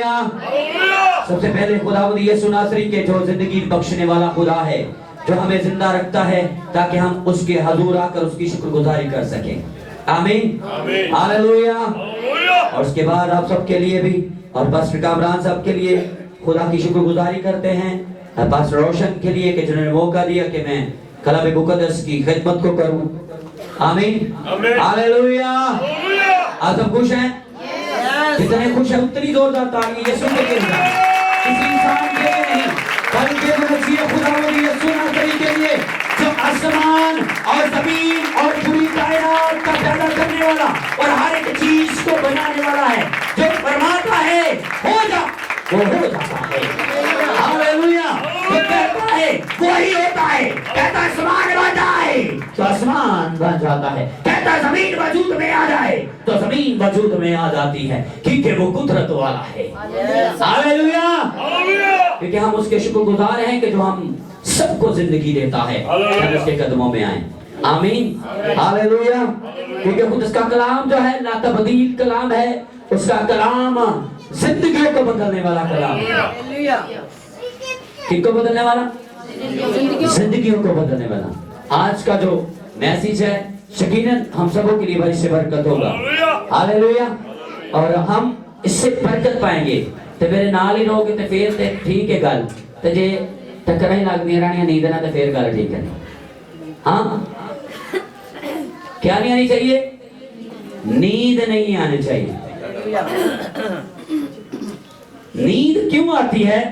सबसे पहले खुदावंद यीशु नासरी के जो जिंदगी बख्शने वाला खुदा है, जो हमें जिंदा रखता है ताकि हम उसके हजूर आकर उसकी शुक्रगुजारी कर सकें। आमीन, हालेलुया। और उसके बाद आप सबके लिए भी और पास्टर कामरान साहब के लिए खुदा की शुक्रगुजारी करते हैं, पास्टर रोशन के लिए कि जिन्होंने मौका दिया कि मैं कलाम मुकद्दस की खिदमत को करूं। आमीन, हालेलुया। आप सब खुश हैं? जितने खुश है उतनी जोरदार ताली यीशु के लिए, किसी इंसान के लिए नहीं बल्कि मसीह खुदावंद यीशु नासरी के लिए, जो आसमान और जमीन और पूरी कायनात का पैदा करने वाला और हर एक चीज को बनाने वाला है, जो फरमाता है हो जा वो हो जाता है। हालेलुया। जो कहता है वही होता है, कहता है आसमान बन जाए तो आसमान बन जाता है, कहता है जमीन वजूद में आ जाए तो जमीन वजूद में आ जाती है, क्योंकि वो कुदरत वाला है। हालेलुया। क्योंकि हम उसके शुक्रगुजार हैं कि जो हम सबको जिंदगी देता है, हम उसके कदमों में आए। आमीन, हालेलुया। क्योंकि खुद उसका कलाम जो है ला तब्दील कलाम है, उसका कलाम जिंदगियों को बदलने वाला कलाम है। किसको बदलने वाला? जिंदगियों को बदलने वाला। आज का जो मैसेज है यकीनन हम सबों के लिए बड़ी से बरकत होगा। हालेलुया। और हम इससे बरकत पाएंगे तो मेरे नाल ही रहोगे तो फिर ते ठीक है गल, तो जे टक्कर ही लगदी रहनी नींद ना तो फिर गल ठीक है। हाँ, क्या नहीं आनी चाहिए? नींद नहीं आनी चाहिए। नींद क्यों आती है?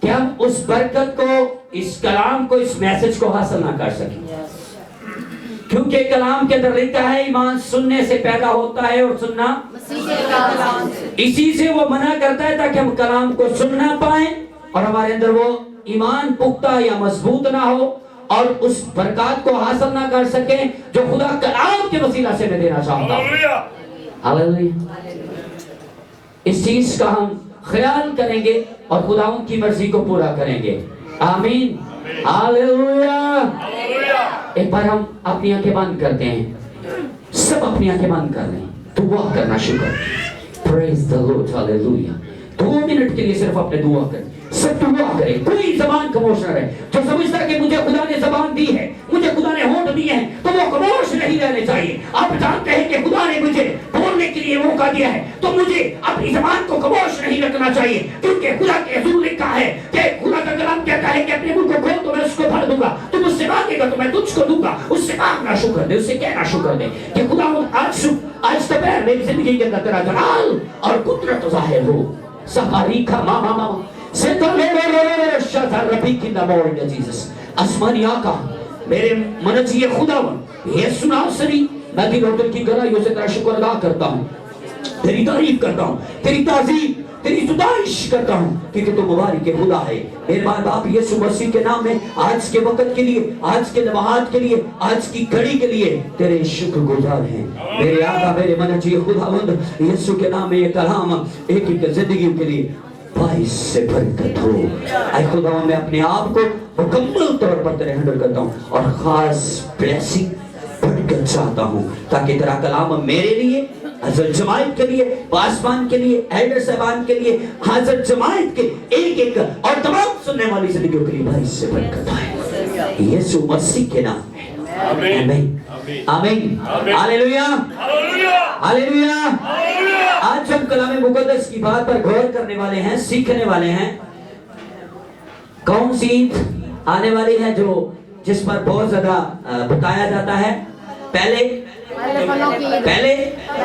कि हम उस बरकत को, इस कलाम को, इस मैसेज को हासिल ना कर सकें। क्योंकि कलाम के अंदर लिखा है ईमान सुनने से पैदा होता है और सुनना इसी से वो मना करता है ताकि हम कलाम को सुन ना पाए और हमारे अंदर वो ईमान पुख्ता या मजबूत ना हो और उस बरकत को हासिल ना कर सके जो खुदा कलाम के वसीला से मैं देना चाहता हूं। हालेलुया। इस चीज का हम ख्याल करेंगे और खुदावंद की मर्जी को पूरा करेंगे। आमीन, हालेलुया। एक बार हम अपनी आंखें बंद करते हैं, सब अपनी आंखें बंद कर लें, दुआ करना शुरू करें। Praise the Lord, hallelujah. 2 minute के लिए सिर्फ अपने दुआ करें, सब दुआ करें, कोई जबान खामोश न रहे। जो समझता है कि मुझे खुदा ने जबान दी है, मुझे खुदा ने होंठ दिए हैं, तो वो खामोश नहीं रहने चाहिए। आप जानते हैं कि खुदा ने मुझे बोलने के लिए मौका दिया है, तो मुझे अपनी जबान को खामोश नहीं रखना चाहिए, क्योंकि खुदा के हुजूर लिखा है कि खुदा का कलाम कहता है कि अपने मुंह को खोल तो मैं उसको भर दूंगा, तुम मुझसे मांगेगा तो मैं तुझको दूंगा। उससे मांगना शुक्र दे, उससे कहना शुक्र दे कि खुदा आज दोपहर मेरी जिंदगी के अंदर तेरा जलाल और कुदरत जाहिर हो। सफारी का मामा आसमानी आका मेरे मन जी खुदावन यीशु नासरी, मैं दिलों की गहराइयों से तेरा शुक्र अदा करता हूँ, तेरी तारीफ करता हूँ, तेरी ताज़ीम, तेरी सुदाइश करता हूँ, क्योंकि तू मुबारक के खुदा है। मेहरबान बाप यीशु मसीह के नाम में आज के वक्त के लिए, आज के लम्हात के लिए, आज की घड़ी के लिए तेरे शुक्रगुजार हैं। मेरे आका मेरे मन जी खुदावंद यीशु के नाम में ये कलाम एक एक जिंदगी के लिए बाइस से बरकत हो। ऐ खुदा मैं अपने आप को मुकम्मल तौर पर तेरे हैंडल करता हूँ और खास ब्लेसिंग बरकत चाहता हूँ, ताकि तेरा कलाम मेरे लिए, हज़रत जमायत के लिए, पासवान के लिए, एल्डर साहबान के लिए, हज़रत जमायत के एक एक और तमाम सुनने वाली जिंदगियों के लिए बाइस से बरकत आए यीशु मसीह के नाम में। आमीन, आमीन, हालेलुया, हालेलुया। आज हम कलाम मुकद्दस की बात पर गौर करने वाले हैं, सीखने वाले हैं। कौन सी ईद आने वाली है जो जिस पर बहुत ज्यादा बताया जाता है? पहले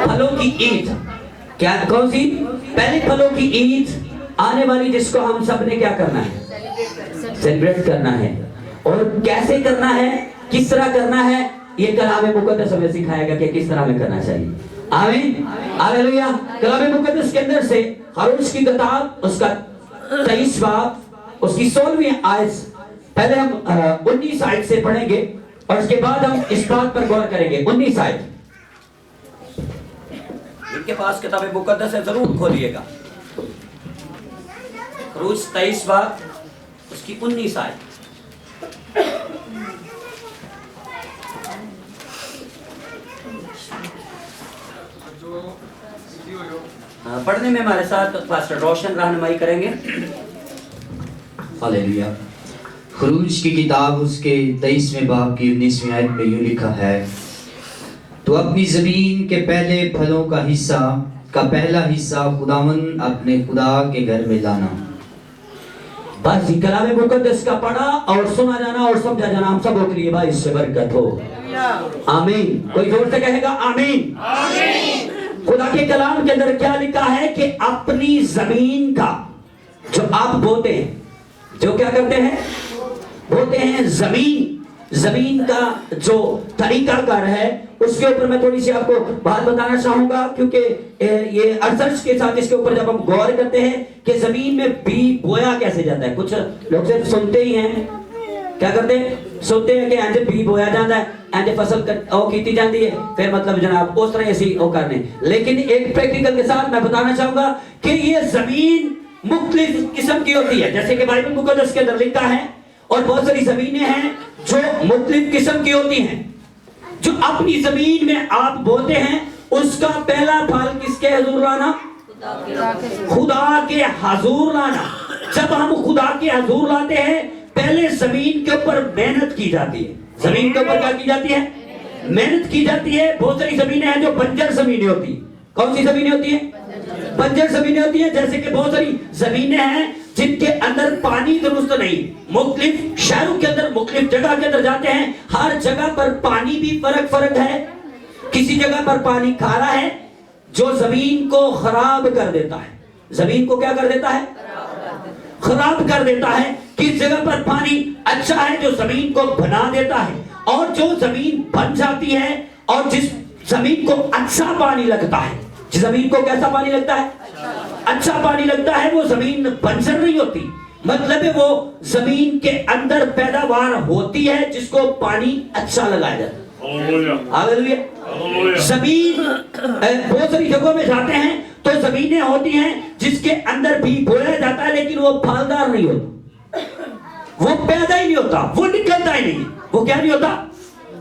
फलों की ईद। क्या कौन सी? पहले फलों की ईद आने वाली, जिसको हम सब ने क्या करना है? सेलिब्रेट करना है। और कैसे करना है, किस तरह करना है, ये कलाम मुकद्दस हमें सिखाएगा कि किस तरह में करना चाहिए। आमीन, हालेलुया। कलाम मुकद्दस के अंदर से खरूज की किताब उसका 23 बाब उसकी 16वीं आयत, पहले हम 19 आयत से पढ़ेंगे और उसके बाद हम इस बात पर गौर करेंगे। 19 आयत, जिनके पास किताब मुकद्दस है जरूर खोलिएगा। खरूज 23 बाब उसकी 19 आयत। पढ़ने में हमारे साथ पास्टर रोशन रहनुमाई करेंगे। हालेलुया। खुरूज की किताब उसके 23वें बाब की 19वीं आयत में यूं लिखा है, तो अपनी जमीन के पहले फलों का पहला हिस्सा खुदावन अपने खुदा के घर में लाना। बस कलाम मुकद्दस का पढ़ा और सुना जाना और समझा जाना हम सबों के लिए भाई इससे बरकत हो। आमीन। कोई जोर से कहेगा आमीन। आमीन। खुदा के कलाम के अंदर क्या लिखा है कि अपनी जमीन का जो आप बोते हैं, जो क्या करते हैं, बोते हैं जमीन का जो तरीकाकार है उसके ऊपर मैं थोड़ी सी आपको बात बताना चाहूंगा, क्योंकि ये रिसर्च के साथ इसके ऊपर जब हम गौर करते हैं कि जमीन में बीज बोया कैसे जाता है। कुछ लोग सिर्फ सुनते ही हैं, क्या करते हैं, सुनते हैं कि ऐसे बीज बोया जाता है, ऐसे फसल की जाती है, फिर मतलब जनाब उस तरह ऐसी वो करने। लेकिन एक प्रैक्टिकल के साथ मैं बताना चाहूंगा कि ये जमीन मुख्तलिफ किस्म की होती है, जैसे कि बाइबल मुकद्दस के अंदर लिखा है, और बहुत सारी जमीनें हैं जो मुख्तलिफ किस्म की होती हैं। जो अपनी जमीन में आप बोते हैं उसका पहला फल किसके हुजूर लाना? खुदा के हुजूर लाना। जब हम खुदा के हुजूर लाते हैं, पहले जमीन के ऊपर मेहनत की जाती है। जमीन के ऊपर क्या की जाती है? मेहनत की जाती है। बहुत सारी जमीनें हैं जो बंजर जमीनें होती है। कौन सी जमीनें होती है? बंजर जमीनें होती है। जैसे कि बहुत सारी जमीनें हैं जिनके अंदर पानी दुरुस्त नहीं। मुख्तलिफ शहरों के अंदर, मुख्तलिफ जगह के अंदर जाते हैं, हर जगह पर पानी भी फर्क है। किसी जगह पर पानी खारा है जो जमीन को खराब कर देता है। जमीन को क्या कर देता है? खराब कर देता है। किस जगह पर पानी अच्छा है जो जमीन को बना देता है, और जो जमीन बन जाती है और जिस जमीन को अच्छा पानी लगता है, जिस जमीन को कैसा पानी लगता है? अच्छा पानी लगता है, वो जमीन बंजर नहीं होती। मतलब है वो जमीन के अंदर पैदावार होती है जिसको पानी अच्छा लगाया जाता है। हालेलुया। जमीन बहुत सारी जगहों में जाते हैं तो जमीनें होती हैं जिसके अंदर भी बोया जाता है, लेकिन वो फलदार नहीं होता, वो पैदा ही नहीं होता, वो निकलता ही नहीं। वो क्या नहीं होता?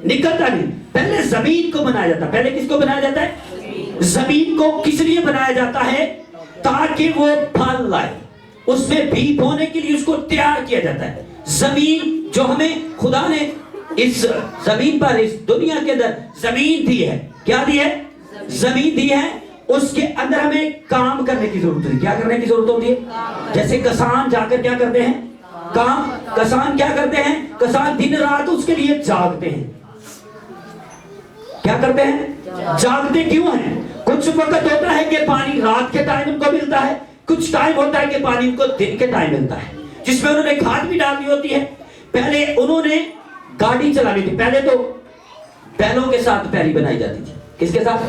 निकलता नहीं। पहले जमीन को बनाया जाता है। पहले किसको बनाया जाता है? जमीन को किस लिए बनाया जाता है? ताकि वो फल लाए। उसमें बीज बोने के लिए उसको तैयार किया जाता है। जमीन जो हमें खुदा ने इस जमीन पर, इस दुनिया के अंदर जमीन दी है, क्या दी है? जमीन दी है। उसके अंदर हमें काम करने की जरूरत है। क्या करने की जरूरत होती है? जैसे किसान जाकर क्या करते हैं? काम। किसान क्या करते हैं? किसान दिन रात उसके लिए जागते हैं। क्या करते हैं? जागते क्यों हैं? कुछ वक्त होता है कि पानी रात के टाइम उनको मिलता है, कुछ टाइम होता है कि पानी उनको दिन के टाइम मिलता है, जिसमें उन्होंने खाद भी डालनी होती है। पहले उन्होंने गाड़ी चलानी थी। पहले तो बैलों के साथ पैली बनाई जाती थी। किसके साथ?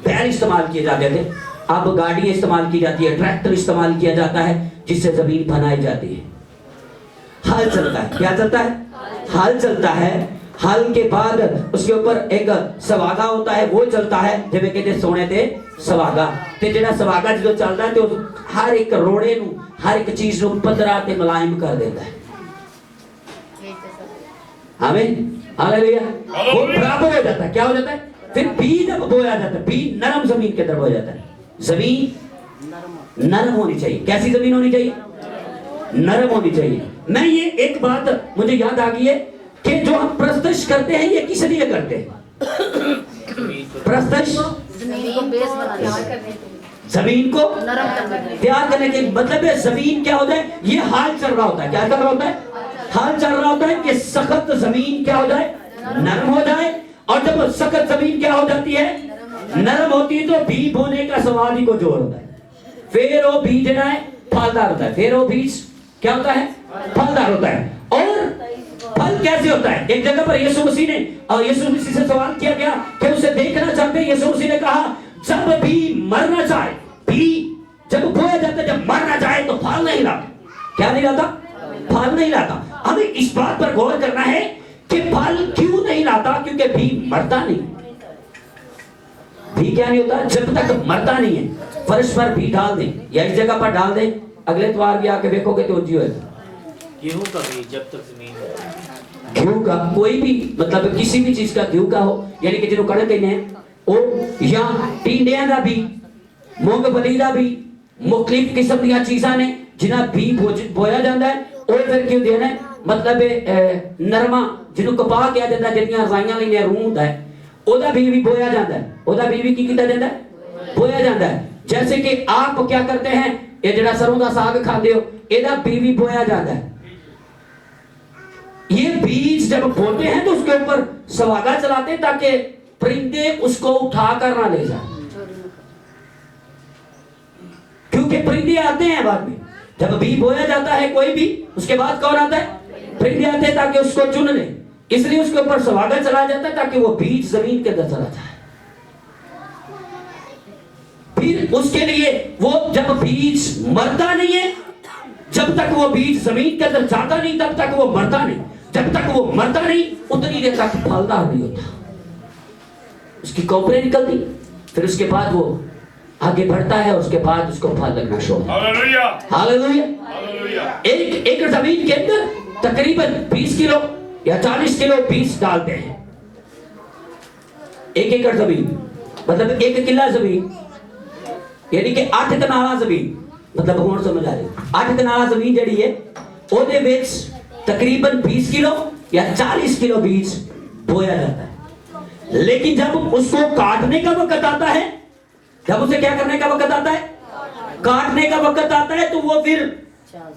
बैल इस्तेमाल किए जाते थे। अब गाड़ी इस्तेमाल की जाती है, ट्रैक्टर इस्तेमाल किया जाता है, जिससे जमीन बनाई जाती है। हल चलता है। क्या चलता है? हल चलता है। हल के बाद उसके ऊपर एक सवागा होता है, वो चलता है, जिਵੇਂ कहते सोने ते सवागा। ते जेड़ा सवागा जो चलता है तो हर एक रोड़े नू, हर एक चीज नू पतरा ते मुलायम कर देता है। आमीन। हालेलुया। वो बराबर हो जाता है। क्या हो जाता है? फिर बीज जब बोया जाता है, बीज नरम जमीन के अंदर बोया जाता है। जमीन नरम होनी चाहिए। कैसी जमीन होनी चाहिए? नरम होनी चाहिए। मैं ये एक बात मुझे याद आ गई है कि जो हम प्रस्तश करते हैं ये किस लिए करते हैं? प्रस्तश जमीन को तैयार करने के मतलब है जमीन क्या होता है? ये हाल चल रहा होता है। क्या चल रहा होता है? हाल चल रहा होता है कि सख्त जमीन क्या हो जाए? नरम हो जाए। और जब सख्त जमीन क्या हो जाती है? नरम होती है, तो बीज बोने का सवाल ही को जोर होता है। फिर वो बीज जो है फलदार होता है। फिर वो बीज क्या होता है? फलदार होता है। और फल कैसे होता है? एक जगह पर यीशु मसीह ने, और यीशु मसीह से सवाल किया गया कि उसे देखना चाहते हैं। यीशु मसीह ने कहा जब भी मरना चाहे, भी जब बोया जाता है, जब मरना चाहे तो फल नहीं लाता। क्या नहीं लाता? फल नहीं लाता। हमें इस बात पर गौर करना है कि फल क्यों नहीं लाता? क्योंकि भी मरता नहीं। भी क्या नहीं होता? जब तक मरता नहीं है। फर्श पर भी डाल दें या इस जगह पर डाल दें, अगले इतवार भी आके देखोगे तो जी होगा। गेहूं का भी जब तक जमीन, गेहूं का कोई भी मतलब किसी भी चीज का गेहूं का हो, यानी कि जिन्हों कड़क कहने हैं वो, या टिंडियां का भी, मूंगफली का भी मुख्तलिफ किस्म दी चीज़ां ने जिन्हें भी बोया जाता है और फिर की होंगे ने मतलब नरमा जिन्होंने कपा किया जाता है जिहड़ियां राइयां लईयां रूह हुंदा है ओदा भी बोया जाता है ओदा भी की कीता जाता है बोया जाता है। जैसे कि आप क्या करते हैं ये जड़ा सरों का साग खाते हो एदा भी बोया जाता है। ये बीज जब बोते हैं तो उसके ऊपर सवागा चलाते हैं ताकि परिंदे उसको उठाकर ना ले जाए, क्योंकि परिंदे आते हैं बाद में। जब बीज बोया जाता है कोई भी उसके बाद कौन आता है? परिंदे आते हैं ताकि उसको चुन ले, इसलिए उसके ऊपर सवागा चलाया जाता है ताकि वो बीज जमीन के अंदर चला जाए। फिर उसके लिए वो जब बीज मरता नहीं है, जब तक वो बीज जमीन के अंदर जाता नहीं तब तक वो मरता नहीं, जब तक वो मरता नहीं उतनी देर तक फलदार नहीं होता। उसकी कोपरें निकलती, फिर उसके बाद वो आगे बढ़ता है, उसके बाद उसको फल लगना शुरू होता है। Hallelujah hallelujah. एक एकड़ जमीन के अंदर तकरीबन 20 किलो या 40 किलो बीज डालते हैं। एक एकड़ जमीन मतलब 1 किला जमीन यानी कि 8 कनाला जमीन, मतलब हुण समझ आ रही 8 कनाला जमीन जड़ी है ओदे विच तकरीबन 20 किलो या 40 किलो बीज बोया जाता है। लेकिन जब उसको काटने का वक्त आता है, जब उसे क्या करने का वक्त आता है? काटने का वक्त आता है, तो वो फिर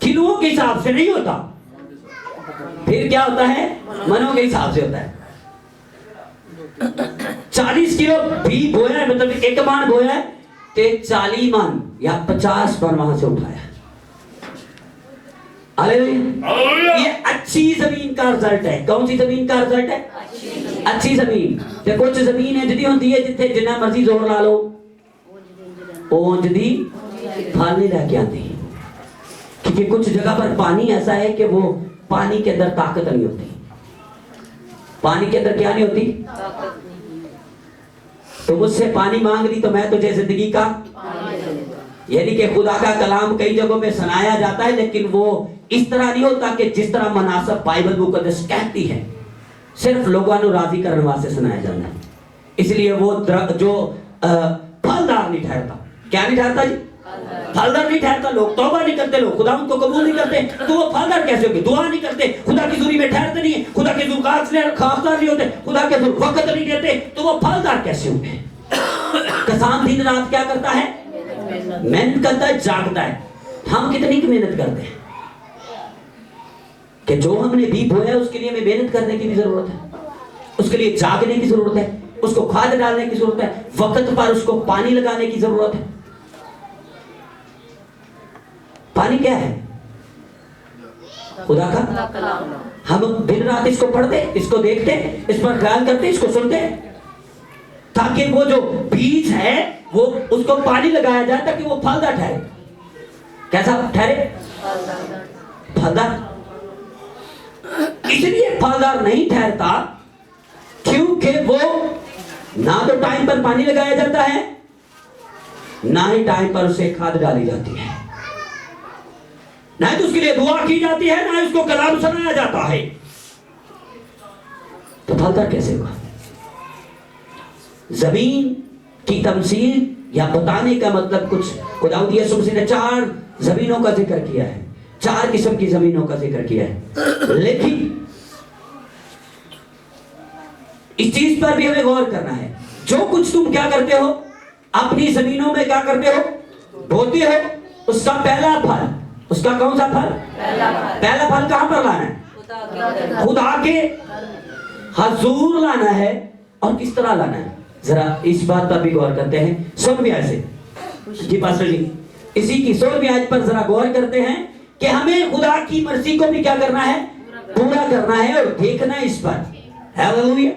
किलों के हिसाब से नहीं होता, फिर क्या होता है? मनों के हिसाब से होता है। 40 किलो भी बोया है, मतलब 1 मन बोया है ते 40 मन या 50 मन वहां से उठाया। हालेलुया। ये अच्छी जमीन का रिजल्ट है। कौन सी जमीन का रिजल्ट है? अच्छी जमीन। ते कुछ जमीन है जिदी होंदी है जिथे जिन्ना मर्जी जोर ला लो ओंज दी फल नहीं लेके आती, क्योंकि कुछ जगह पर पानी ऐसा है कि वो पानी के अंदर ताकत नहीं होती। पानी के अंदर क्या नहीं होती? तो मुझसे पानी मांग दी तो मैं तुझे जिंदगी का, यानी कि खुदा का कलाम कई जगहों में सुनाया जाता है, लेकिन वो इस तरह नहीं होता कि जिस तरह मुनासिब बाइबल मुकद्दस कहती है। सिर्फ लोगों को राजी करने वास्ते सुनाया जाता है, इसलिए वो जो फलदार नहीं ठहरता। क्या नहीं ठहरता जी? फलदार नहीं ठहरता। लोग तौबा नहीं करते, लोग खुदा उनको कबूल नहीं करते, तो वो फलदार कैसे होंगे? दुआ नहीं करते, खुदा की हुजूरी में ठहरते नहीं, खुदा के खासदार नहीं होते, खुदा के वक्त नहीं देते, तो वो फलदार कैसे होंगे? किसान दिन रात क्या करता है? मेहनत करता है, जागता है। हम कितनी की मेहनत करते हैं कि जो हमने भी बोया उसके लिए हमें मेहनत करने की भी जरूरत है, उसके लिए जागने की जरूरत है, उसको खाद डालने की जरूरत है, वक्त पर उसको पानी लगाने की जरूरत है। पानी क्या है? खुदा का। हम दिन रात इसको पढ़ते, इसको देखते, इस पर ख्याल करते, इसको सुनते, ताकि वो जो बीज है वो उसको पानी लगाया जाए ताकि वो फलदार ठहरे। कैसा ठहरे? फलदार। इसलिए फलदार नहीं ठहरता क्योंकि वो ना तो टाइम पर पानी लगाया जाता है, ना ही टाइम पर उसे खाद डाली जाती है, ना तो उसके लिए दुआ की जाती है, ना उसको कलाम सुनाया जाता है। तो फलदार कैसे होगा? जमीन की तमसील या बताने का मतलब कुछ खुदावंद यीशु मसीह ने 4 जमीनों का जिक्र किया है, 4 किस्म की जमीनों का जिक्र किया है। लेकिन इस चीज पर भी हमें गौर करना है, जो कुछ तुम क्या करते हो अपनी जमीनों में, क्या करते हो? बोते हो, उसका पहला फल, उसका कौन सा फल? पहला फल कहां पर लाना है? खुदा के हजूर लाना है। और किस तरह लाना है? जरा इस बात पर भी गौर करते हैं। 16वीं आयत से जी पास्टर जी, इसी की 16वीं आयत पर जरा गौर करते हैं कि हमें खुदा की मर्जी को भी क्या करना है? पूरा करना है और देखना है इस पर। हालेलुया।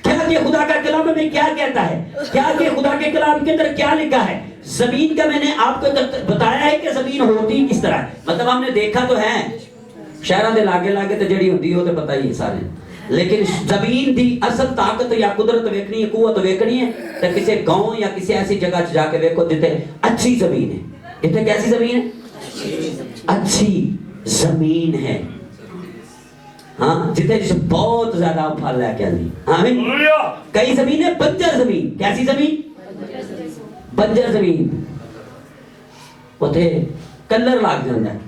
क्या कि खुदा का कलाम में क्या कहता है, क्या कि खुदा के कलाम के अंदर क्या लिखा है। जमीन का मैंने आपको बताया है कि जमीन होती किस तरह, मतलब हमने देखा तो है शहरों के लागे लागे तो जड़ी होती है तो पता ही है सारे, लेकिन जमीन की असल ताकत या कुदरत वेखनी है, कुवत वेखनी है तो किसी गांव या किसी ऐसी जगह जाके देखो जिथे अच्छी जमीन है। जिथे कैसी जमीन है? अच्छी जमीन है। हाँ, जिथे जिसे बहुत ज्यादा फल लेके आनी। आमीन। कई जमीन है बंजर जमीन। कैसी जमीन? बंजर जमीन उथे कलर लग जाता है,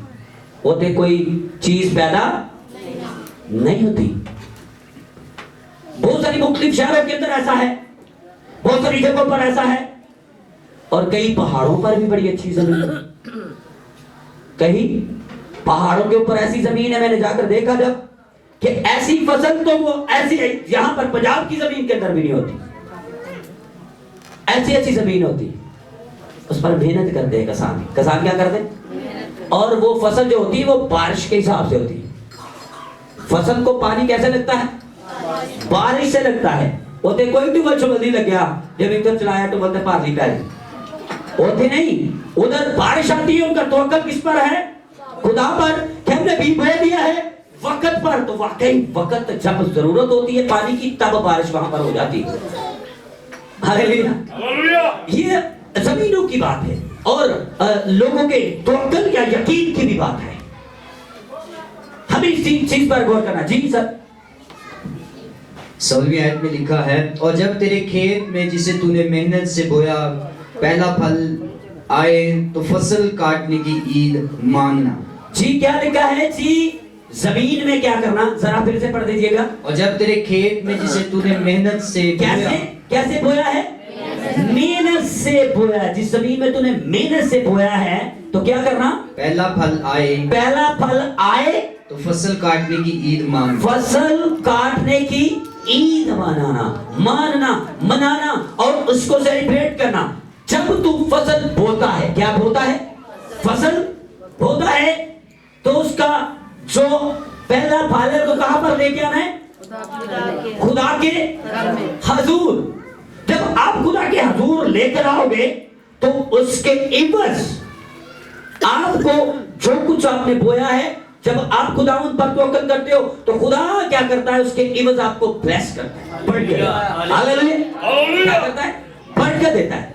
उथे कोई चीज पैदा नहीं होती। बहुत सारी मुख्तलिफ शहरों के अंदर ऐसा है, बहुत सारी जगहों पर ऐसा है, और कई पहाड़ों पर भी बड़ी अच्छी जमीन है। कहीं पहाड़ों के ऊपर ऐसी जमीन है, मैंने जाकर देखा जब कि ऐसी फसल तो वो ऐसी है यहां पर पंजाब की जमीन के अंदर भी नहीं होती। ऐसी ऐसी जमीन होती, उस पर मेहनत करते हैं किसान। किसान क्या करते हैं, और वो फसल जो होती है वो बारिश के हिसाब से होती है। फसल को पानी कैसे लगता है, बारिश से लगता है। होते कोई ट्यूबल शुबल नहीं लग गया, जब एकदम चलाया ट्यूबल से पानी पहले होते नहीं, उधर बारिश आती है। उनका तवक्कुल किस पर है, खुदा पर, कि हमने भी बो दिया है वक्त पर। तो वाकई वक्त जब जरूरत होती है पानी की, तब बारिश वहां पर हो जाती है। हालेलुया। ये जमीनों की बात है, और लोगों के तवक्कुल या यकीन की भी बात है। हमें इस चीज पर गौर करना। जी सर। 16वीं आयत में लिखा है, और जब तेरे खेत में जिसे तूने मेहनत से बोया पहला फल आए तो फसल काटने की ईद मानना। जी क्या लिखा है जी, जमीन में क्या करना, जरा फिर से पढ़ दीजिएगा। और जब तेरे खेत में जिसे तूने मेहनत से कैसे कैसे बोया है, मेहनत से बोया। जिस जमीन में तूने मेहनत से बोया है तो क्या करना, पहला फल आए, पहला फल आए तो फसल काटने की ईद मानना। फसल काटने की ईद मानना, मनाना और उसको सेलिब्रेट करना। जब तू फसल बोता है, क्या बोता है, फसल बोता है, तो उसका जो पहला फल है तो कहां पर लेके आना है, खुदा के हजूर। जब आप खुदा के हजूर लेकर आओगे तो उसके इवज आपको जो कुछ आपने बोया है, जब आप खुदा उन पर तवक्कुल करते हो तो खुदा क्या करता है, उसके इवज आपको ब्लेस करता है, बरकत। हालेलुया। क्या करता है, बरकत देता है।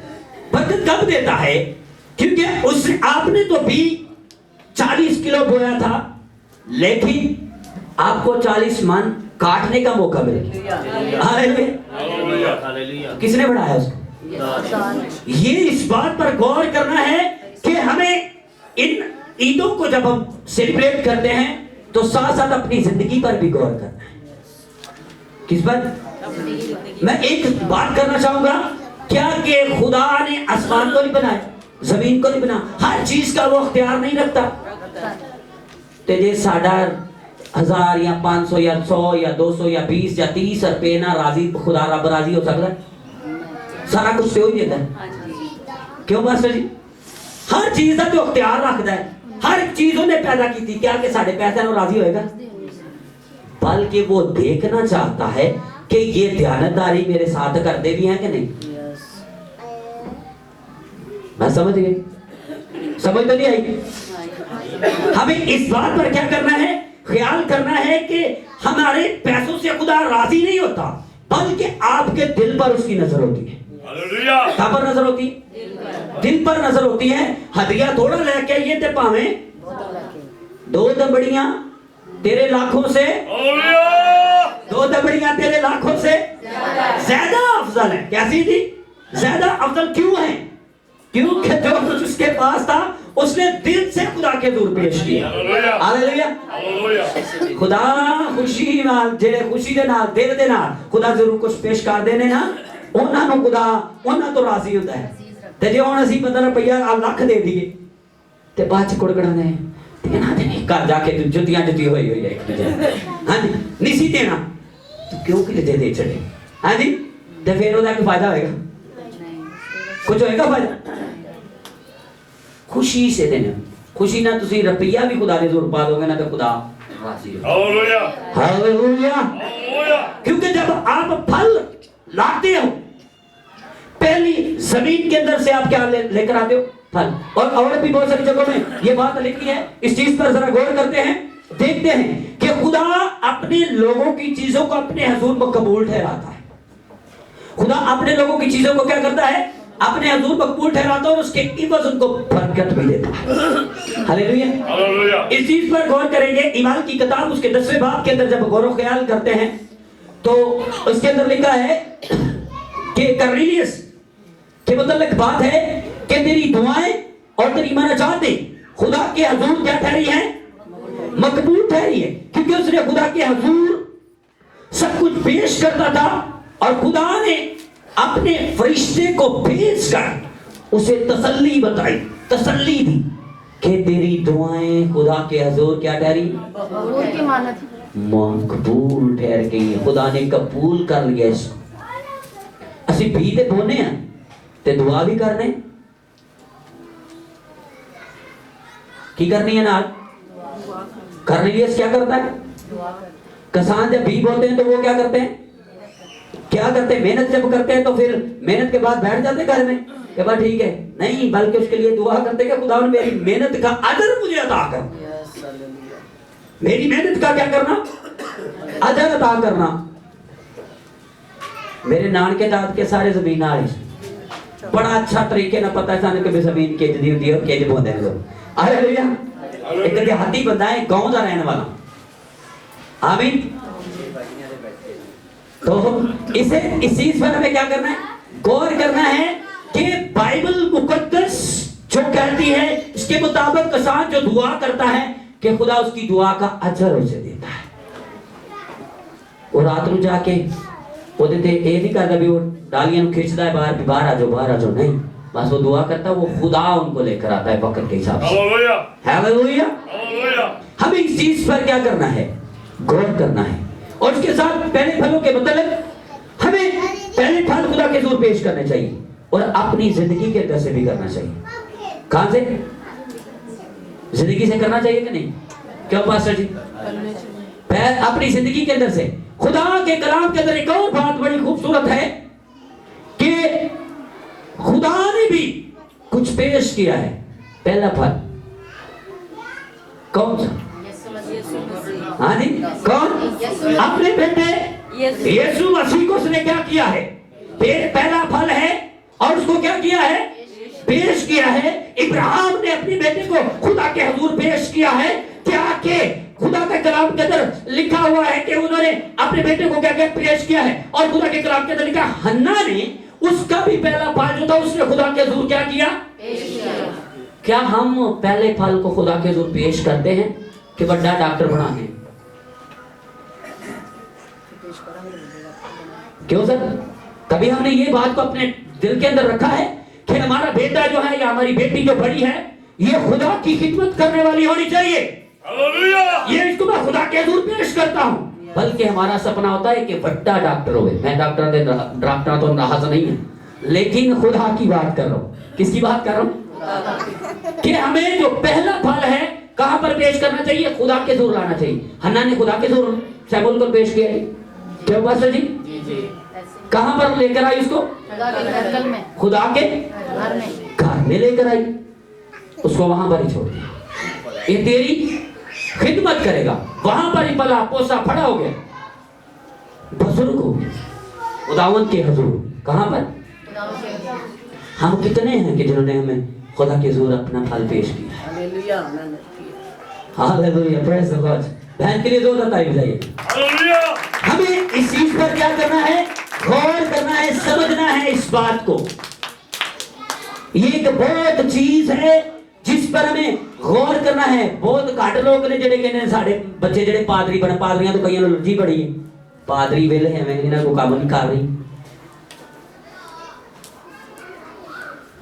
बरकत कब देता है, क्योंकि उस आपने तो भी 40 किलो बोया था, लेकिन आपको 40 मन काटने का मौका मिलेगा। हालेलुया। किसने बढ़ाया उसको। ये इस बात पर गौर करना है कि हमें इन ईदों को जब हम सेलिब्रेट करते हैं तो साथ साथ अपनी जिंदगी पर भी गौर करना है। किस पर, मैं एक बात करना चाहूंगा, क्या कि खुदा ने आसमान को नहीं बनाया, जमीन को नहीं बनाया, हर चीज का वो अख्तियार नहीं रखता। तो जे साडा 1000 या 500 या 100 या 200 या 20 या 30 रुपए ना राजी खुदा रब राजी हो सकता है, सारा कुछ तो ही देता है। क्यों मास्टर जी, हर चीज का जो अख्तियार रखता है, हर चीज उन्हें पैदा की थी, क्या कि साढ़े पैसे ना राजी होएगा, बल्कि वो देखना चाहता है कि ये ध्यानदारी मेरे साथ करते भी हैं कि नहीं। मैं समझ गई, समझ तो नहीं आई। हमें इस बात पर क्या करना है, ख्याल करना है कि हमारे पैसों से खुदा राजी नहीं होता, बल्कि आपके दिल पर उसकी नजर होती है। कहां पर नजर होती है, दिल पर नजर होती है। हदिया थोड़ा लेके ये ते पावे 2 दबड़ियां तेरे लाखों से, 2 दबड़ियां तेरे लाखों से ज्यादा अफजल है। कैसी थी, ज्यादा अफजल क्यों है, क्योंकि जो कुछ उसके पास था उसने दिल से खुदा के दूर पेश किया। हालेलुया। खुदा खुशी नाल, जेड़े खुशी दे नाल, दिल दे नाल खुदा जरूर कुछ पेश कर देने ना, ਉਹਨਾਂ ਨੂੰ खुदा ਉਹਨਾਂ ਤੋਂ ਰਾਜ਼ੀ ਹੁੰਦਾ ਹੈ। ਤੇ ਜੇ ਹੁਣ ਅਸੀਂ ਪਤਾ ਰੁਪਈਆ ਲੱਖ ਦੇ ਦਈਏ ਤੇ ਬਾਅਦ ਚ ਕੁੜਕੜਾਉਂਦੇ ਆ, ਦੇਣਾ ਤੇ ਨਹੀਂ, ਘਰ ਜਾ ਕੇ ਜੁੱਤੀਆਂ ਜੁੱਤੀ ਹੋਈ ਹੋਈ ਹੈ ਇੱਕ ਦੂਜੇ। ਹਾਂਜੀ ਨਹੀਂ ਸੀ ਦੇਣਾ, ਕਿਉਂ ਕਿ ਦੇ ਚੜੇ। ਹਾਂਜੀ ਤੇ ਫਿਰ ਉਹਦਾ ਕੀ ਫਾਇਦਾ ਹੋਏਗਾ, ਕੁਝ ਹੋਏਗਾ ਫਾਇਦਾ। खुशी से देना, खुशी ना तुसी रुपया भी खुदा दे जोर पा दोगे ना तो खुदा राजी हो। Hallelujah, hallelujah. क्योंकि जब आप फल लाते हो, पहली जमीन के अंदर से आप क्या लेकर आते हो, फल। और भी बहुत सारी जगहों में ये बात लिखी है, इस चीज पर जरा गौर करते हैं, देखते हैं कि खुदा अपने लोगों की चीजों को अपने हुजूर में कबूल ठहराता है। खुदा अपने लोगों की चीजों को क्या करता है, अपने हुजूर मकबूल ठहराता है और उसके इवज उनको बरकत भी देता है। हालेलुया। इस चीज पर गौर करेंगे। ईमान की किताब उसके 10वें बाब के अंदर जब गौर ख्याल करते हैं तो उसके अंदर लिखा है कि कर्नेलियस कि मतलब बात है कि तेरी दुआएं और तेरी मनाजातें खुदा के हजूर क्या ठहरी हैं? मकबूल ठहरी है, क्योंकि उसने खुदा के हजूर सब कुछ पेश करता था और खुदा ने अपने फरिश्ते को भेजकर उसे तसल्ली बताई, तसल्ली दी कि तेरी दुआएं खुदा के हजूर क्या ठहरी? मकबूल ठहर गई। खुदा ने कबूल कर लिया इसको। असि भी ते बोने हैं ते दुआ भी करने की करनी है ना, करने लिए क्या करता है? किसान जब भी बोलते हैं तो वो क्या करते हैं? क्या करते हैं? मेहनत जब करते हैं तो फिर मेहनत के बाद बैठ जाते घर में कि बस ठीक है, नहीं, बल्कि उसके लिए दुआ करते हैं कि खुदा मेरी मेहनत का अजर मुझे अता कर। मेरी मेहनत का क्या करना? अजर अता करना। मेरे नानके दाद के सारे जमीन आए बड़ा अच्छा तरीके ना पता है सानू कि जमीन किंज दी हुंदी है और किंज बोंदे ने लोग। हालेलुया। एक देहाती बंदा है, गांव का रहने वाला। आमीन। तो इसे इस चीज पर हमें क्या करना है? गौर करना है कि बाइबल मुकद्दस जो कहती है इसके मुताबिक किसान जो दुआ करता है कि खुदा उसकी दुआ का अजर उसे देता है। वो रात को जाके वो देते ये नहीं करता भी वो डालियां खींचता है बाहर, बाहर आ जाओ, बाहर आ जाओ, नहीं, बस वो दुआ करता है, वो खुदा उनको लेकर आता है वक्त के हिसाब से। हालेलुया। हमें इस चीज पर क्या करना है? गौर करना है। और उसके साथ पहले फलों के मतलब हमें पहले फल खुदा के हजूर पेश करने चाहिए और अपनी जिंदगी के अंदर से भी करना चाहिए। कहां से? जिंदगी से करना चाहिए कि नहीं? क्यों पास्टर जी? अपनी जिंदगी के अंदर से। खुदा के कलाम के अंदर एक और बात बड़ी खूबसूरत है कि खुदा ने भी कुछ पेश किया है। पहला फल कौन सा? हाँ जी, कौन? अपने बेटे यीशु मसीह को उसने क्या किया है? पहला फल है और उसको क्या किया है? पेश किया है। इब्राहिम ने अपने बेटे को खुदा के हजूर पेश किया है। क्या के खुदा के कलाम के अंदर लिखा हुआ है कि उन्होंने अपने बेटे को क्या क्या पेश किया है, और खुदा के कलाम के अंदर लिखा हन्ना ने उसका भी पहला फल जो था उसने खुदा के हजूर क्या किया? क्या हम पहले फल को खुदा के हजूर पेश करते हैं कि बड़ा डॉक्टर बना है? क्यों सर? कभी हमने ये बात को अपने दिल के अंदर रखा है कि हमारा बेटा जो है या हमारी बेटी जो बड़ी है ये खुदा की खिदमत करने वाली होनी चाहिए, ये इसको मैं खुदा के हजूर पेश करता हूं। बल्कि हमारा सपना होता है कि बड़ा डॉक्टर हो। मैं डॉक्टर तो नाराज नहीं है, लेकिन खुदा की बात कर रहा हूं। किसकी बात कर रहा हूं? कि हमें जो पहला फल है कहां पर पेश करना चाहिए? खुदा के हजूर लाना चाहिए। हन्ना ने खुदा के हजूर शमूएल को पेश किया। क्यों पास्टर जी? कहां पर लेकर आई उसको? खुदा के घर में लेकर आई, उसको वहां पर ही छोड़ दिया। ये तेरी खिदमत करेगा। वहां पर ही पला पोसा फड़ा हो गया, बुजुर्ग हो गया खुदावंद के हजूर। कहां पर? हम कितने हैं कि जिन्होंने हमें खुदा के हजूर अपना फल पेश किया? Hallelujah, praise the Lord. बहन के लिए जोर बताइए जाइए। हमें इस चीज पर क्या करना है? गौर करना है, समझना है इस बात को। ये एक बहुत चीज है जिस पर हमें गौर करना है। बहुत घट लोग ने जेडे कहने साडे बच्चे जेडे पादरी बने, पादरियां तो कईयां एलर्जी बड़ी है, पादरी वेले है मैं इन्हां को काम नहीं कर रही।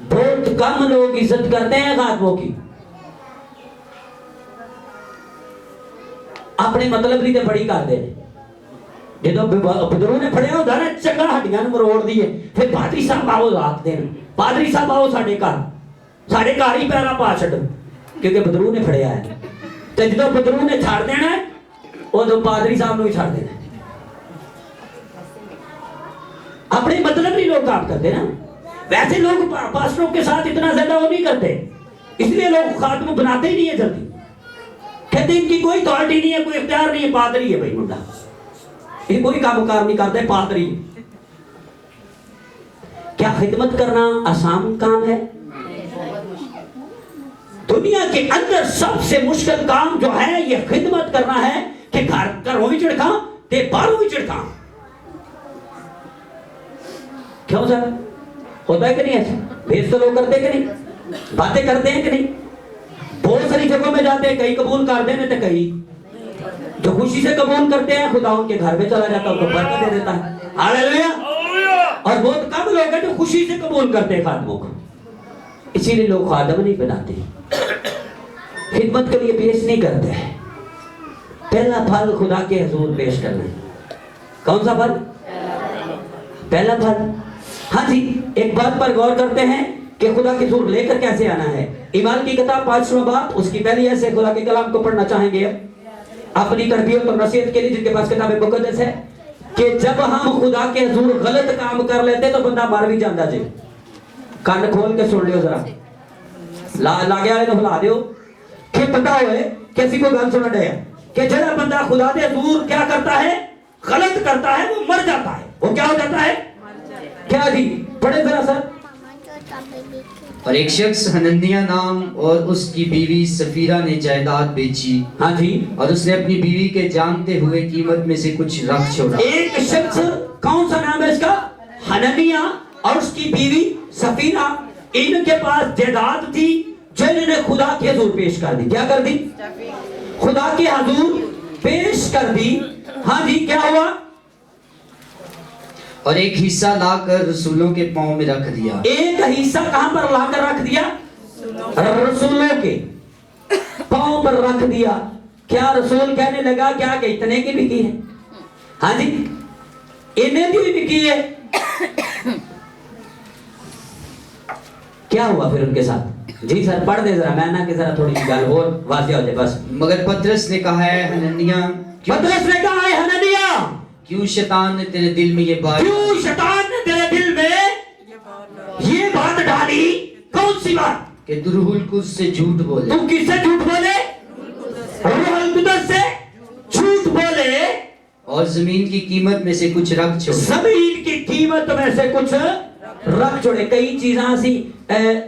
बहुत कम लोग इज्जत करते हैं खातमों की, अपने मतलब की तो बड़ी करते हैं। जो बजुर्ग ने फड़िया होता ना चंगा हड्डियां मरोड़ दी है, फिर पादरी साहब आओ रात दिन, पादरी साहब आओ साडे घर ही पैरा पा छड्डो, क्योंकि बजुर्ग ने फड़िया है। तो जो बजुर्ग ने छड़ देना है उदो पादरी साहब भी छड़ देना। अपने मतलब नहीं लोग काम करते ना। वैसे लोग पास्टरों के साथ इतना ज्यादा वो नहीं करते, इसलिए लोग खात्मा बनाते ही नहीं है जल्दी। कहते इनकी कोई अथॉरिटी नहीं है, कोई इख्तियार नहीं है, पादरी है भाई मुंडा, ये कोई कामकार नहीं करते, पादरी। क्या खिदमत करना आसान काम है? दुनिया के अंदर सबसे मुश्किल काम जो है ये खिदमत करना है कि घरों भी चिड़का ते बाहरों भी चिड़का। क्यों सर? होता है कि नहीं? ऐसा भेद तो लोग करते कि नहीं, बातें करते हैं कि नहीं? बहुत सारी जगहों में जाते हैं, कई कबूल कर देने तो कई जो खुशी से कबूल करते हैं खुदा उनके घर में चला जाता है, उनको बरकत दे देता है। हालेलुया। और बहुत कम लोग हैं जो खुशी से कबूल करते हैं खादमों को, इसीलिए लोग खादम नहीं बनाते, खिदमत के लिए पेश नहीं करते हैं। पहला फल खुदा के हुजूर पेश करना है। कौन सा फल? पहला फल। हाँ जी, एक बात पर गौर करते हैं कि खुदा के हुजूर लेकर कैसे आना है। ईमान की किताब 5वां बाब उसकी पहली ऐसे खुदा के कलाम को पढ़ना चाहेंगे अपनी तरबियत और नसीहत के लिए, जिनके पास किताब मुकद्दस है, कि जब हम खुदा के हुजूर गलत काम कर लेते तो बंदा मर भी जाता जी। कान खोल के सुन लियो जरा, लागे वाले हिला दियो कि पता होए कैसी कोई गल सुन रहे कि जरा बंदा खुदा के हुजूर क्या करता है, गलत करता है, वो मर जाता है। वो क्या हो जाता है? क्या जी? पढ़े जरा सर। और एक शख्स हनन्याह नाम और उसकी बीवी सफीरा ने जायदाद बेची। हाँ जी। और उसने अपनी बीवी के जानते हुए कीमत में से कुछ रख छोड़ा। एक शख्स, कौन सा नाम है इसका? हनन्याह और उसकी बीवी सफीरा, इनके पास जायदाद थी जो इन्होंने खुदा के हुजूर पेश कर दी। क्या कर दी? खुदा के हुजूर पेश कर दी। हाँ जी, क्या हुआ? और एक हिस्सा लाकर रसूलों के पांव में रख दिया। एक हिस्सा कहां पर लाकर रख दिया? रसूलों के पांव पर रख दिया। क्या रसूल कहने लगा क्या कि इतने की बिकी है? हाँ जी, इन्हें भी बिकी है। क्या हुआ फिर उनके साथ? जी सर पढ़ दे जरा, मैं ना कि जरा थोड़ी गल और वाज़ेह हो जाए बस। मगर पतरस ने कहा है हनन्याह, पतरस ने कहा है हनन्याह, क्यों शैतान ने तेरे दिल में ये बात, क्यों शैतान ने तेरे दिल में ये बात डाली? कौन सी बात? कि तू रूहुल कुद्स से झूठ बोले। तू किससे झूठ बोले? रूहुल कुद्स से झूठ बोले और जमीन की कीमत में से कुछ रख छोड़े। जमीन की कीमत में से कुछ रख छोड़े। कई चीज़ां सी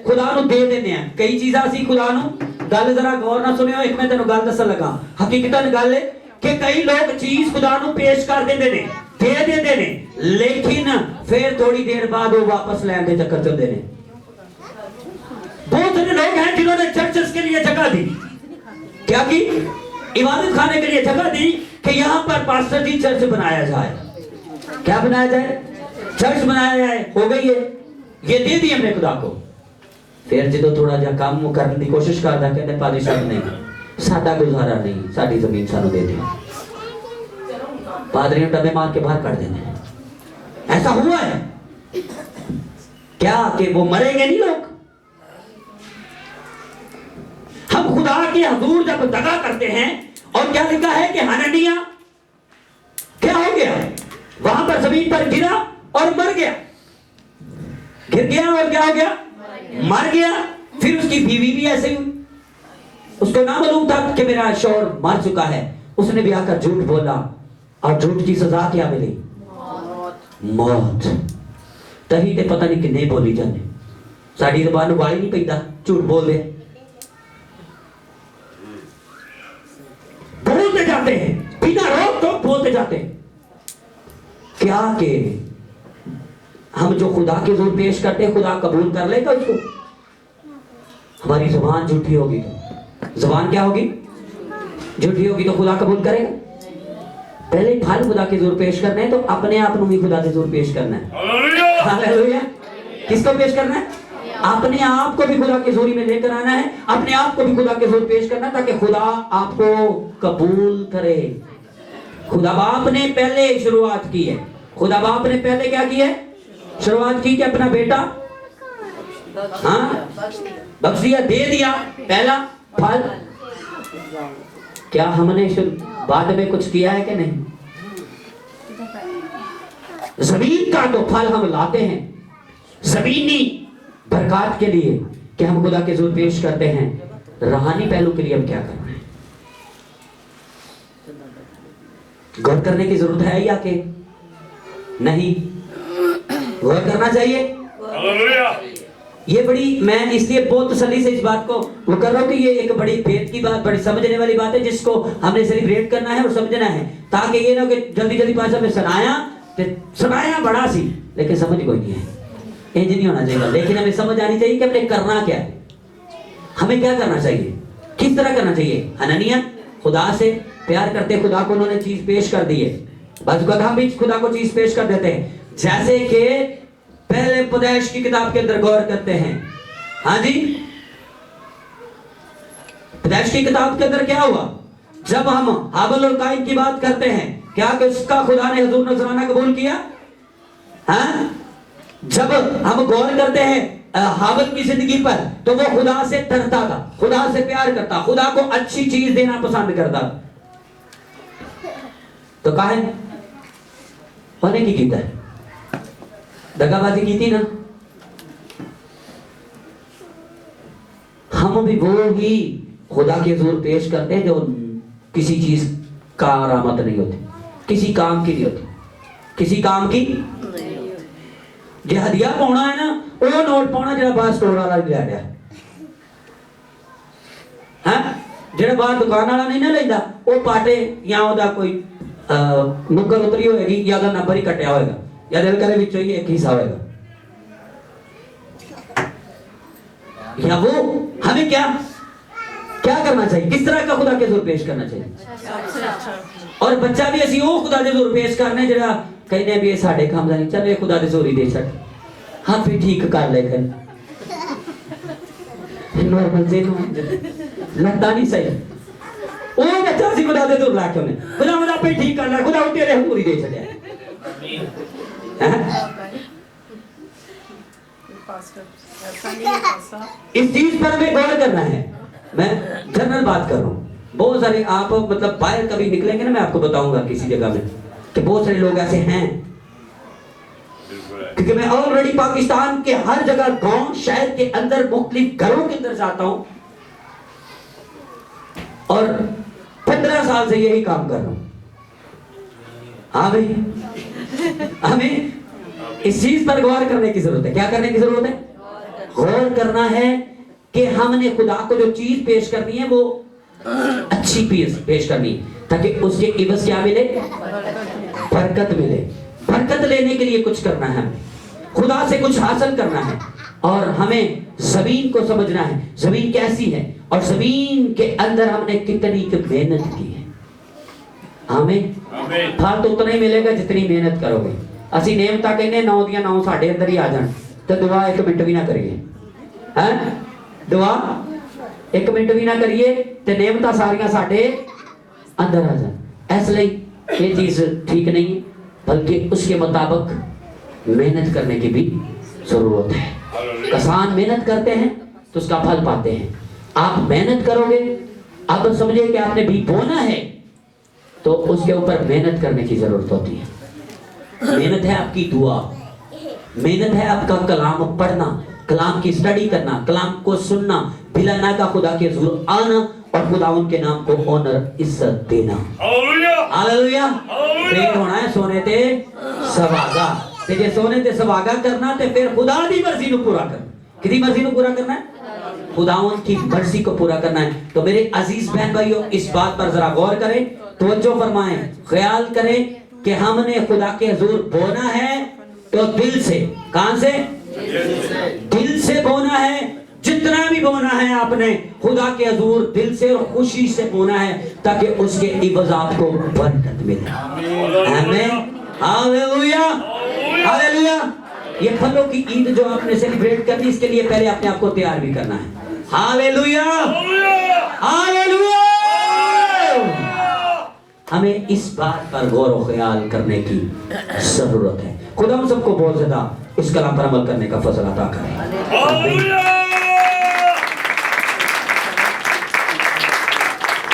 खुदा नु दे देने हैं, कई चीज़ां सी खुदा नु। गल जरा गौर ना सुनियो, एक मैं तेन गल दस लगा। हकीकतन गल है कि कई लोग चीज खुदा नु पेश कर देते ने, दे देते ने, लेकिन फिर थोड़ी देर बाद वो वापस लैन के चक्कर चलते ने। बहुत सारे लोग हैं जिन्होंने चर्चेस के लिए जगह दी, क्या की? इबादत खाने के लिए जगह दी कि यहाँ पर पास्टर जी चर्च बनाया जाए। क्या बनाया जाए? चर्च बनाया जाए। हो गई है, ये दे दी हमने खुदा को। फिर जो थोड़ा जा काम करने की कोशिश करता कहते पादी साहब नहीं, साडा गुजारा नहीं, साडी जमीन सानू दे दे। पादरी ने डबे मार के बाहर कर देने। ऐसा हुआ है क्या कि वो मरेंगे नहीं लोग? हम खुदा के हुजूर जब दगा करते हैं, और क्या लिखा है कि हनन्याह क्या हो गया? वहां पर जमीन पर गिरा और मर गया। गिर गया और क्या हो गया? मर गया। फिर उसकी बीवी भी ऐसे हुई। उसको ना मालूम था कि मेरा शौहर मर चुका है, उसने भी आकर झूठ बोला, और झूठ की सजा क्या मिली? मौत। तही ते पता नहीं किन्ने बोली जाने, साड़ी ज़बान वाली नहीं पैदा, झूठ बोल दे, बोलते जाते हैं, बिना रोक टोक बोलते जाते हैं। क्या के हम जो खुदा के हुजूर पेश करते हैं, खुदा कबूल कर लेगा उसको? हमारी जुबान झूठी होगी तो, जुबान क्या होगी? झूठी होगी तो खुदा कबूल करेगा? पहले फल खुदा के हुजूर पेश करना है तो अपने आप को भी खुदा के हुजूर पेश करना है। हालेलुया। किसको पेश करना है? अपने आप को भी खुदा की हुजूरी में लेकर आना है, अपने आप को भी खुदा के हुजूर पेश करना, ताकि खुदा आपको कबूल करे। खुदा बाप ने पहले शुरुआत की है, खुदा बाप ने पहले क्या की है? शुरुआत की कि अपना बेटा हाँ बख्श दिया, दे दिया, पहला फल। क्या हमने बाद में कुछ किया है कि नहीं? जमीन का तो फल हम लाते हैं, जमीनी बरकत के लिए कि हम खुदा के हुजूर पेश करते हैं। रूहानी पहलू के लिए हम क्या करना है? गौर करने की जरूरत है या कि नहीं? गौर करना चाहिए। ये बड़ी, मैं इसलिए बहुत तसल्ली से इस बात को वो कर रहा हूँ कि ये एक बड़ी भेद की बात, बड़ी समझने वाली बात है, जिसको हमने सेलिब्रेट करना है और समझना है, ताकि ये ना कि जल्दी जल्दी पास में सुनाया बड़ा सी, लेकिन समझ कोई नहीं है। इंज नहीं होना चाहिए, लेकिन हमें समझ आनी चाहिए कि हमने करना क्या है, हमें क्या करना चाहिए, किस तरह करना चाहिए। हननिया खुदा से प्यार करते, खुदा को उन्होंने चीज पेश कर दी है, बस हम भी खुदा को चीज पेश कर देते हैं। जैसे कि पहले पैदाइश की किताब के अंदर गौर करते हैं, हाँ जी, पैदाइश की किताब के अंदर क्या हुआ, जब हम हाबिल और काइन की बात करते हैं, क्या कि उसका खुदा ने हुजूर नजराना कबूल किया, हाँ? जब हम गौर करते हैं हाबिल की जिंदगी पर, तो वो खुदा से डरता था, खुदा से प्यार करता, खुदा को अच्छी चीज देना पसंद करता। तो काहे होने की था, दगाबाजी की थी ना। हम भी वो ही खुदा के हुजूर पेश करते हैं जो किसी चीज का आरामत नहीं होती, किसी काम की नहीं होती, किसी काम की। जे हदिया पाना है ना, वो नोट पाना जो बाहर स्टोर वाला ले लिया है, जो बाहर दुकान वाला नहीं ना लेंदा, वो पाटे या ओदा कोई नुक्कर उतरी होएगी या ओदा नंबर ही कटिया होएगा या दिल करे विचों ही एक हिस्सा होएगा, या वो हमें क्या क्या करना चाहिए, किस तरह का खुदा के हुजूर पेश करना चाहिए। और बच्चा भी असी वो खुदा के हुजूर पेश करने जरा कहने भी साडे काम दा नहीं, चल ये खुदा दे हुजूर ही दे छड़, हां फिर ठीक कर ले कर नॉर्मल जे नो लगता नहीं सही, ओ बच्चा सी खुदा दे हुजूर ला के उन्हें खुदा मदा पे ठीक कर ले, खुदा तेरे हुजूर ही दे छड़या। इस चीज पर हमें गौर करना है। मैं जनरल बात कर रहा हूँ, बहुत सारे आप मतलब बाहर कभी निकलेंगे ना, मैं आपको बताऊंगा किसी जगह में कि बहुत सारे लोग ऐसे हैं, क्योंकि मैं ऑलरेडी पाकिस्तान के हर जगह गांव शहर के अंदर मुख्तलिफ घरों के अंदर जाता हूं और 15 साल से यही काम कर रहा हूं। हाँ भाई, हमें इस चीज पर गौर करने की जरूरत है। क्या करने की जरूरत है? गौर करना है कि हमने खुदा को जो चीज पेश करनी है वो अच्छी पेश करनी है, ताकि उसके इवज क्या मिले, बरकत मिले। बरकत लेने के लिए कुछ करना है, खुदा से कुछ हासिल करना है, और हमें जमीन को समझना है, जमीन कैसी है और जमीन के अंदर हमने कितनी मेहनत की है। हमें फल तो उतना ही मिलेगा जितनी मेहनत करोगे। असि नेमता कहने 9 दियां 9 साडे अंदर ही आ जान, तो दुआ 1 मिनट भी ना करिए, हैं? दुआ 1 मिनट भी ना करिए ते नेमता सारियां साडे अंदर आ जान। इसलिए ये चीज ठीक नहीं है, बल्कि उसके मुताबिक मेहनत करने की भी जरूरत है। किसान मेहनत करते हैं तो उसका फल पाते हैं। आप मेहनत करोगे, अब समझिए कि आपने भी बोना है तो उसके ऊपर मेहनत करने की जरूरत होती है। मेहनत है आपकी दुआ, मेहनत है आपका कलाम पढ़ना, कलाम की स्टडी करना, कलाम को सुनना, बिलाना का खुदा के हुजूर आना और खुदा उनके नाम को ऑनर इज्जत देना। हालेलुया। प्रेम होना है सोने ते सवागा, ते जे सोने ते सवागा करना ते फिर खुदा दी मर्जी को पूरा करना। किसी मर्जी को पूरा करना है? खुदावंद की मर्जी को पूरा करना है। तो मेरे अजीज बहन भाइयों, इस बात पर जरा गौर करें, तवज्जो फरमाएं, ख्याल करें कि हमने खुदा के हुजूर बोना है तो दिल से। कहां से? दिल से बोना है। जितना भी बोना है आपने खुदा के हुजूर दिल से और खुशी से बोना है, ताकि उसके इवज आपको बरकत मिले। आमीन, हालेलुया, हालेलुया। ये फलों की ईद जो आपने सेलिब्रेट करनी, इसके लिए पहले अपने आप को तैयार भी करना है। Hallelujah, hallelujah. हमें इस बात पर गौर और ख्याल करने की जरूरत है। खुदा हम सबको बहुत ज्यादा इस कलाम पर अमल करने का फजल अता करे।